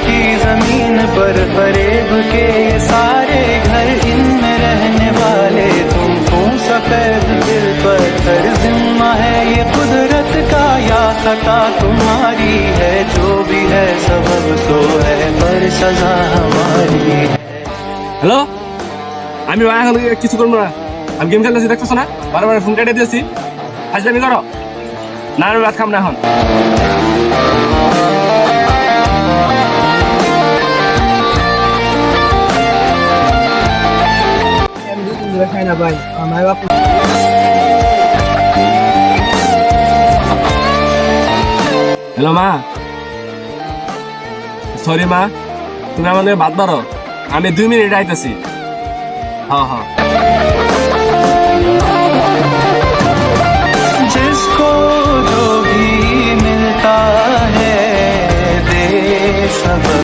की जमीन पर फरेब के ये सारे घर, इनमें रहने वाले तुम क्यों सफेद दिल पत्थर, जिम्मा है ये कुदरत का या खता तुम्हारी है, जो भी है सबब सो है पर सजा हमारी है। হ্যালো, আমি ভাই এখন কিছু করবো না, আমি গেম খেলতেছি দেখতেছো না, বারবার ফোন কেটে দিয়েছি। ফাজলামি করো না, আমি ভাত খাম না এখন। আমি 2-3 দিন খাই না ভাই, আমার বাপ হ্যালো মা, সরি মা, তুমি আমাদের বাদ বারো, আমি 2 মিনিট আইতেছি। হ্যাঁ হ্যাঁ। जिसको जो भी मिलता है दे सब